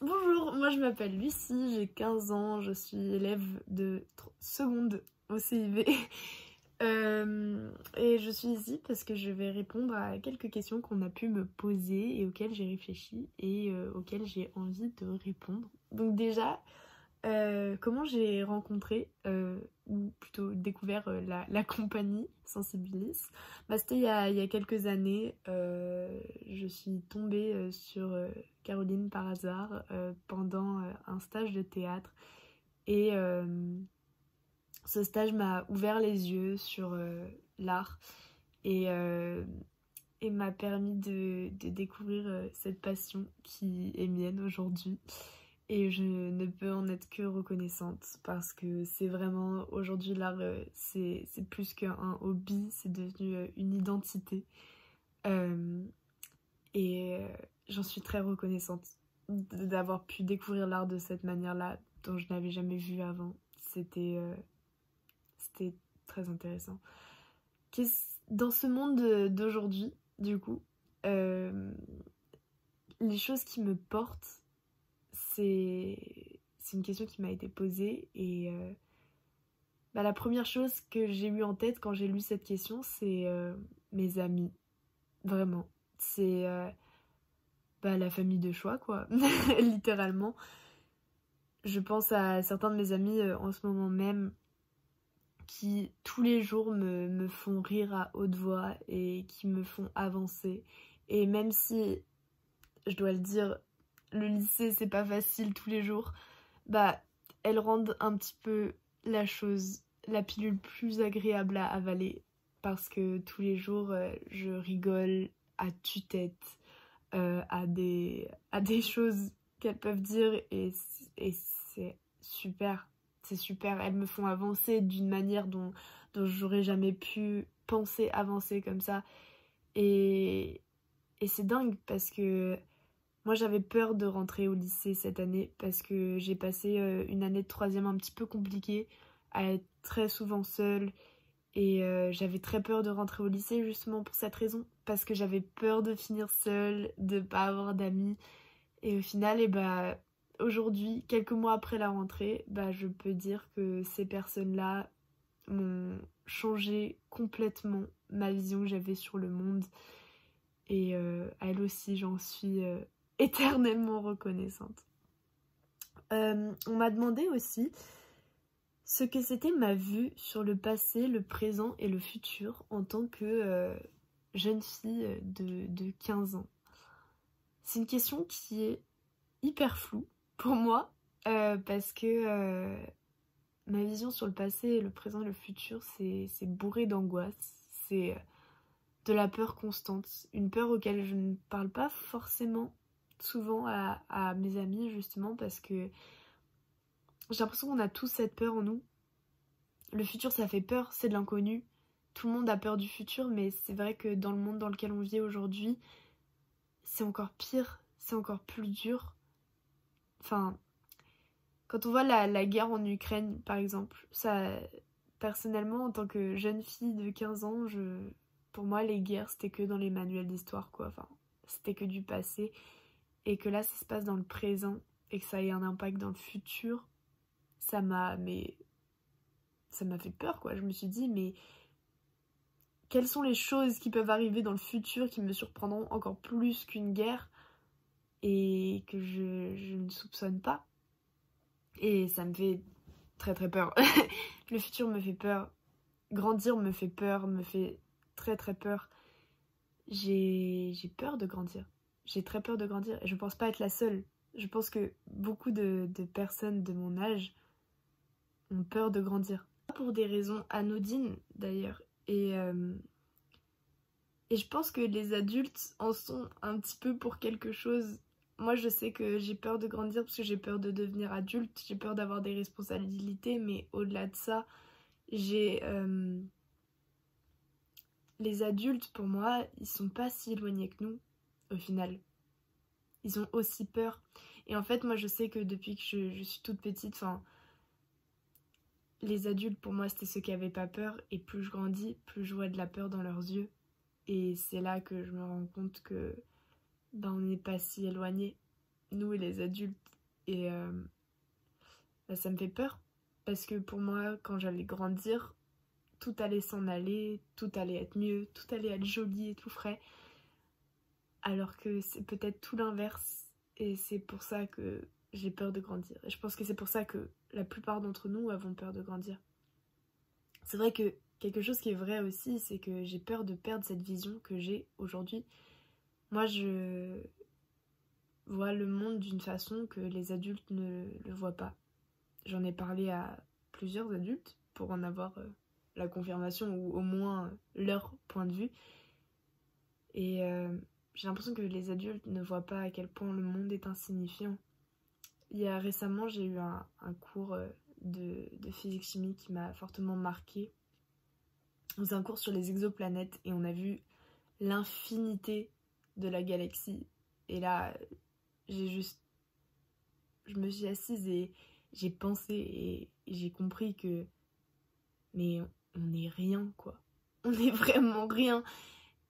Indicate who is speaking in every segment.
Speaker 1: Bonjour, moi je m'appelle Lucie, j'ai 15 ans, je suis élève de seconde au CIV. Et je suis ici parce que je vais répondre à quelques questions qu'on a pu me poser et auxquelles j'ai réfléchi et auxquelles j'ai envie de répondre. Donc déjà, comment j'ai rencontré, ou plutôt découvert la compagnie Sensibilis. C'était il y a quelques années. Je suis tombée sur Caroline par hasard pendant un stage de théâtre. Et ce stage m'a ouvert les yeux sur l'art et, et m'a permis de découvrir cette passion qui est mienne aujourd'hui. Et je ne peux en être que reconnaissante parce que c'est vraiment, aujourd'hui l'art, c'est plus qu'un hobby, c'est devenu une identité. Euh, et j'en suis très reconnaissante d'avoir pu découvrir l'art de cette manière-là, dont je n'avais jamais vu avant. C'était très intéressant. Dans ce monde d'aujourd'hui, du coup, les choses qui me portent, c'est une question qui m'a été posée et la première chose que j'ai eue en tête quand j'ai lu cette question, c'est mes amis. Vraiment. C'est la famille de choix, quoi. Littéralement. Je pense à certains de mes amis en ce moment même qui tous les jours me font rire à haute voix et qui me font avancer. Et même si, je dois le dire, le lycée c'est pas facile tous les jours, elles rendent un petit peu la pilule plus agréable à avaler parce que tous les jours je rigole à tue-tête à des choses qu'elles peuvent dire et c'est super. C'est super, elles me font avancer d'une manière dont j'aurais jamais pu penser avancer comme ça. Et c'est dingue parce que moi j'avais peur de rentrer au lycée cette année parce que j'ai passé une année de troisième un petit peu compliquée, à être très souvent seule. Et j'avais très peur de rentrer au lycée justement pour cette raison, parce que j'avais peur de finir seule, de pas avoir d'amis. Et au final, aujourd'hui, quelques mois après la rentrée, je peux dire que ces personnes-là m'ont changé complètement ma vision que j'avais sur le monde. Et à elles aussi, j'en suis éternellement reconnaissante. On m'a demandé aussi ce que c'était ma vue sur le passé, le présent et le futur en tant que jeune fille de 15 ans. C'est une question qui est hyper floue pour moi parce que ma vision sur le passé, le présent et le futur, c'est bourré d'angoisse. C'est de la peur constante, une peur auquel je ne parle pas forcément souvent à mes amis justement parce que j'ai l'impression qu'on a tous cette peur en nous. Le futur ça fait peur, c'est de l'inconnu. Tout le monde a peur du futur, mais c'est vrai que dans le monde dans lequel on vit aujourd'hui, c'est encore pire, c'est encore plus dur. Enfin, quand on voit la guerre en Ukraine, par exemple, ça, personnellement, en tant que jeune fille de 15 ans, pour moi, les guerres, c'était que dans les manuels d'histoire, quoi. Enfin, c'était que du passé. Et que là, ça se passe dans le présent et que ça ait un impact dans le futur, ça m'a fait peur, quoi. Je me suis dit, mais quelles sont les choses qui peuvent arriver dans le futur qui me surprendront encore plus qu'une guerre et que je ne soupçonne pas? Et ça me fait très très peur. Le futur me fait peur. Grandir me fait peur, me fait très très peur. J'ai peur de grandir. J'ai très peur de grandir et je pense pas être la seule. Je pense que beaucoup de personnes de mon âge ont peur de grandir. Pour des raisons anodines d'ailleurs. Et je pense que les adultes en sont un petit peu pour quelque chose. Moi, je sais que j'ai peur de grandir parce que j'ai peur de devenir adulte, j'ai peur d'avoir des responsabilités, mais au-delà de ça, j'ai... Les adultes, pour moi, ils sont pas si éloignés que nous, au final. Ils ont aussi peur. Et en fait, moi, je sais que depuis que je suis toute petite, enfin... Les adultes, pour moi, c'était ceux qui avaient pas peur. Et plus je grandis, plus je vois de la peur dans leurs yeux. Et c'est là que je me rends compte que on n'est pas si éloignés, nous et les adultes. Et bah, ça me fait peur. Parce que pour moi, quand j'allais grandir, tout allait s'en aller, tout allait être mieux, tout allait être joli et tout frais. Alors que c'est peut-être tout l'inverse. Et c'est pour ça que j'ai peur de grandir. Et je pense que c'est pour ça que la plupart d'entre nous avons peur de grandir. C'est vrai que quelque chose qui est vrai aussi, c'est que j'ai peur de perdre cette vision que j'ai aujourd'hui. Moi, je vois le monde d'une façon que les adultes ne le voient pas. J'en ai parlé à plusieurs adultes pour en avoir la confirmation ou au moins leur point de vue. Et j'ai l'impression que les adultes ne voient pas à quel point le monde est insignifiant. Récemment, j'ai eu un cours de physique-chimie qui m'a fortement marquée. C'est un cours sur les exoplanètes et on a vu l'infinité de la galaxie. Et là, je me suis assise et j'ai pensé et j'ai compris que mais on n'est rien, quoi. On n'est vraiment rien.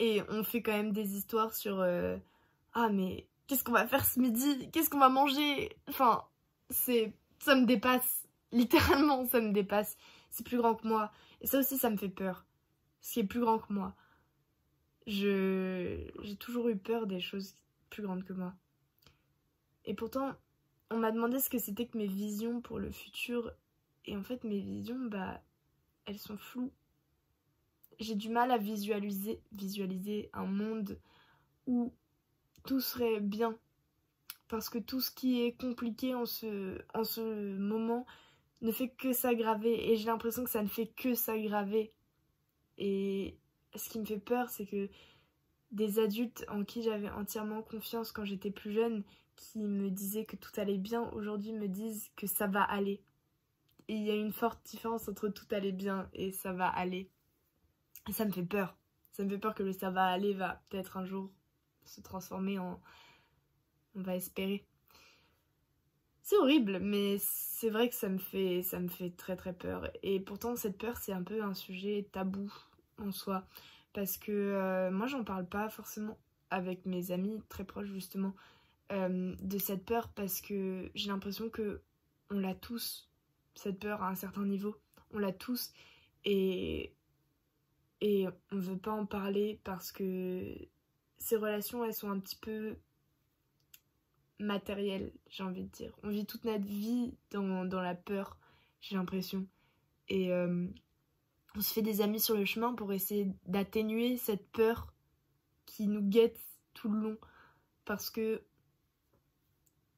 Speaker 1: Et on fait quand même des histoires sur ah mais qu'est-ce qu'on va faire ce midi? Qu'est-ce qu'on va manger? Enfin, ça me dépasse. Littéralement, ça me dépasse. C'est plus grand que moi. Et ça aussi, ça me fait peur. Ce qui est plus grand que moi. J'ai toujours eu peur des choses plus grandes que moi. Et pourtant, on m'a demandé ce que c'était que mes visions pour le futur. Et en fait, mes visions, bah, elles sont floues. J'ai du mal à visualiser un monde où tout serait bien. Parce que tout ce qui est compliqué en ce moment ne fait que s'aggraver. Et j'ai l'impression que ça ne fait que s'aggraver. Et ce qui me fait peur, c'est que des adultes en qui j'avais entièrement confiance quand j'étais plus jeune, qui me disaient que tout allait bien, aujourd'hui me disent que ça va aller. Et il y a une forte différence entre tout allait bien et ça va aller. Et ça me fait peur. Ça me fait peur que le ça va aller va peut-être un jour se transformer en on va espérer. C'est horrible, mais c'est vrai que ça me fait très très peur. Et pourtant, cette peur, c'est un peu un sujet tabou en soi. Parce que moi, j'en parle pas forcément avec mes amis très proches, justement, de cette peur. Parce que j'ai l'impression que on l'a tous, cette peur à un certain niveau. On l'a tous. Et on veut pas en parler parce que ces relations, elles sont un petit peu matériel, j'ai envie de dire. On vit toute notre vie dans la peur, j'ai l'impression. Et on se fait des amis sur le chemin pour essayer d'atténuer cette peur qui nous guette tout le long. Parce que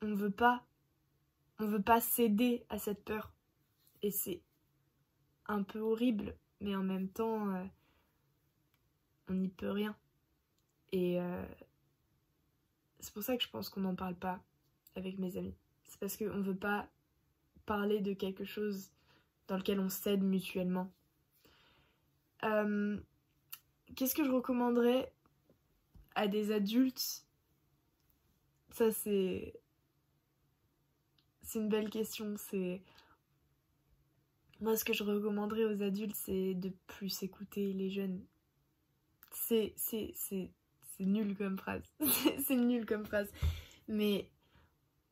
Speaker 1: on veut pas céder à cette peur. Et c'est un peu horrible, mais en même temps, on n'y peut rien. Et c'est pour ça que je pense qu'on n'en parle pas avec mes amis. C'est parce qu'on veut pas parler de quelque chose dans lequel on s'aide mutuellement. Qu'est-ce que je recommanderais à des adultes? Ça, c'est une belle question. Moi, ce que je recommanderais aux adultes, c'est de plus écouter les jeunes. C'est nul comme phrase. C'est nul comme phrase. Mais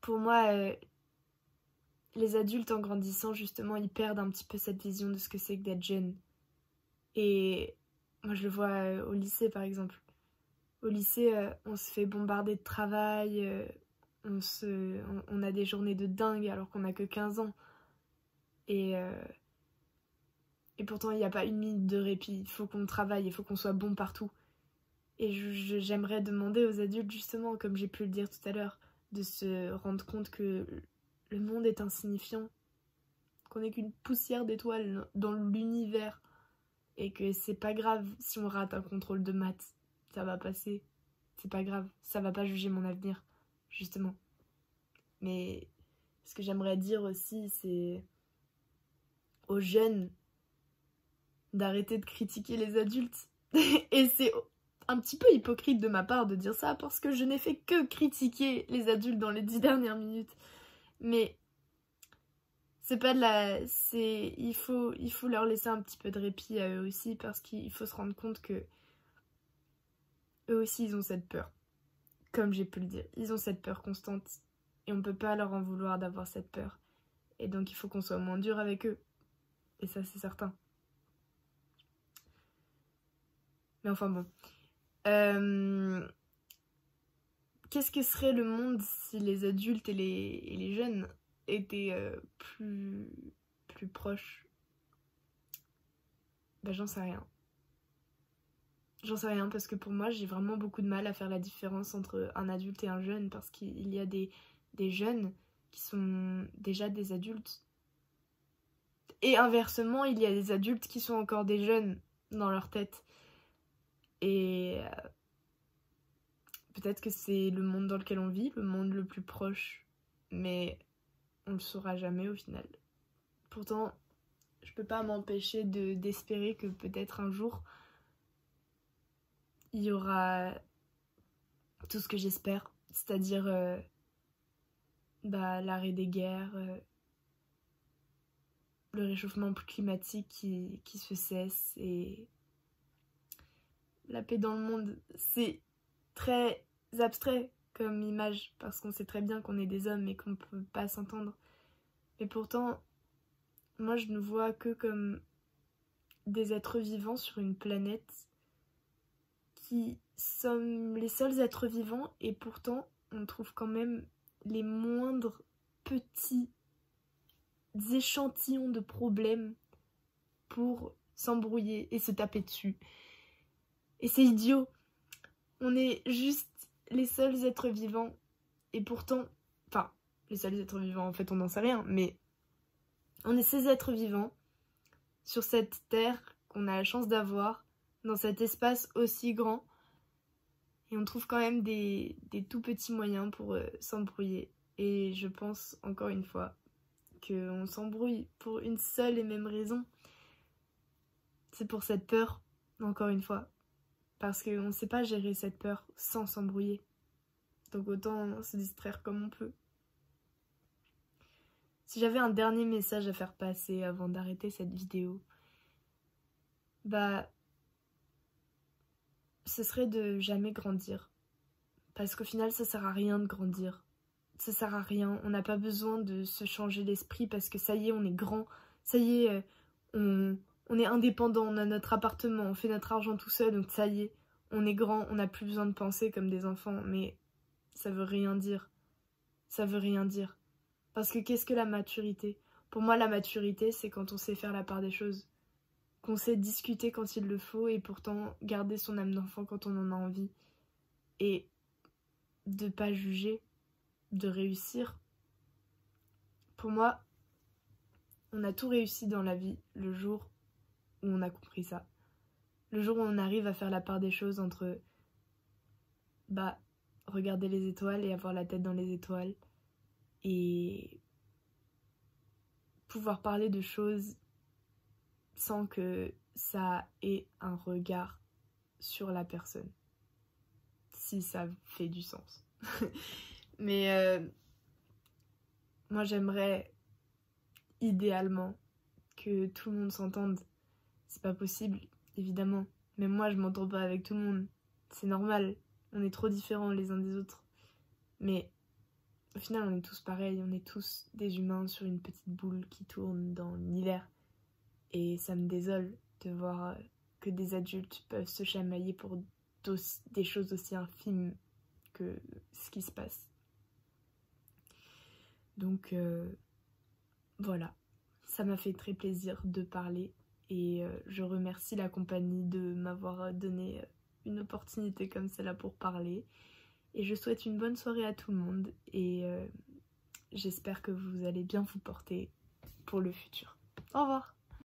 Speaker 1: pour moi, les adultes, en grandissant, justement, ils perdent un petit peu cette vision de ce que c'est que d'être jeune. Et moi, je le vois au lycée, par exemple. Au lycée, on se fait bombarder de travail, on a des journées de dingue alors qu'on n'a que 15 ans. Et pourtant, il n'y a pas une minute de répit. Il faut qu'on travaille, il faut qu'on soit bon partout. Et j'aimerais demander aux adultes, justement, comme j'ai pu le dire tout à l'heure, de se rendre compte que le monde est insignifiant, qu'on n'est qu'une poussière d'étoiles dans l'univers, et que c'est pas grave si on rate un contrôle de maths, ça va passer, c'est pas grave, ça va pas juger mon avenir, justement. Mais ce que j'aimerais dire aussi, c'est aux jeunes d'arrêter de critiquer les adultes. Et c'est un petit peu hypocrite de ma part de dire ça, parce que je n'ai fait que critiquer les adultes dans les 10 dernières minutes. Mais c'est pas de la... il faut leur laisser un petit peu de répit à eux aussi, parce qu'il faut se rendre compte que eux aussi, ils ont cette peur. Comme j'ai pu le dire, ils ont cette peur constante. Et on peut pas leur en vouloir d'avoir cette peur. Et donc il faut qu'on soit moins dur avec eux. Et ça c'est certain. Mais enfin bon. Qu'est-ce que serait le monde si les adultes et les jeunes étaient plus proches? Bah j'en sais rien. J'en sais rien parce que pour moi j'ai vraiment beaucoup de mal à faire la différence entre un adulte et un jeune, parce qu'il y a des jeunes qui sont déjà des adultes. Et inversement, il y a des adultes qui sont encore des jeunes dans leur tête. Et peut-être que c'est le monde dans lequel on vit, le monde le plus proche, mais on le saura jamais au final. Pourtant, je peux pas m'empêcher d'espérer que peut-être un jour, il y aura tout ce que j'espère, c'est-à-dire l'arrêt des guerres, le réchauffement climatique qui se cesse et la paix dans le monde. C'est très abstrait comme image parce qu'on sait très bien qu'on est des hommes et qu'on ne peut pas s'entendre. Mais pourtant, moi je ne vois que comme des êtres vivants sur une planète qui sommes les seuls êtres vivants, et pourtant on trouve quand même les moindres petits échantillons de problèmes pour s'embrouiller et se taper dessus. Et c'est idiot. On est juste les seuls êtres vivants, et pourtant, enfin, les seuls êtres vivants, en fait on n'en sait rien, mais on est ces êtres vivants sur cette terre qu'on a la chance d'avoir, dans cet espace aussi grand, et on trouve quand même des tout petits moyens pour s'embrouiller. Et je pense encore une fois qu'on s'embrouille pour une seule et même raison. C'est pour cette peur, encore une fois. Parce qu'on ne sait pas gérer cette peur sans s'embrouiller. Donc autant se distraire comme on peut. Si j'avais un dernier message à faire passer avant d'arrêter cette vidéo, ce serait de jamais grandir. Parce qu'au final, ça sert à rien de grandir. Ça sert à rien. On n'a pas besoin de se changer l'esprit parce que ça y est, on est grand. Ça y est, on est indépendant, on a notre appartement, on fait notre argent tout seul, donc ça y est, on est grand, on n'a plus besoin de penser comme des enfants. Mais ça veut rien dire. Ça veut rien dire. Parce que qu'est-ce que la maturité? Pour moi, la maturité, c'est quand on sait faire la part des choses. Qu'on sait discuter quand il le faut et pourtant garder son âme d'enfant quand on en a envie. Et de pas juger, de réussir. Pour moi, on a tout réussi dans la vie le jour où on a compris ça. Le jour où on arrive à faire la part des choses entre regarder les étoiles et avoir la tête dans les étoiles et pouvoir parler de choses sans que ça ait un regard sur la personne. Si ça fait du sens. Mais moi j'aimerais idéalement que tout le monde s'entende. C'est pas possible, évidemment. Même moi je m'entends pas avec tout le monde. C'est normal, on est trop différents les uns des autres. Mais au final on est tous pareils, on est tous des humains sur une petite boule qui tourne dans l'univers. Et ça me désole de voir que des adultes peuvent se chamailler pour des choses aussi infimes que ce qui se passe. Donc voilà, ça m'a fait très plaisir de parler et je remercie la compagnie de m'avoir donné une opportunité comme celle-là pour parler. Et je souhaite une bonne soirée à tout le monde et j'espère que vous allez bien vous porter pour le futur. Au revoir!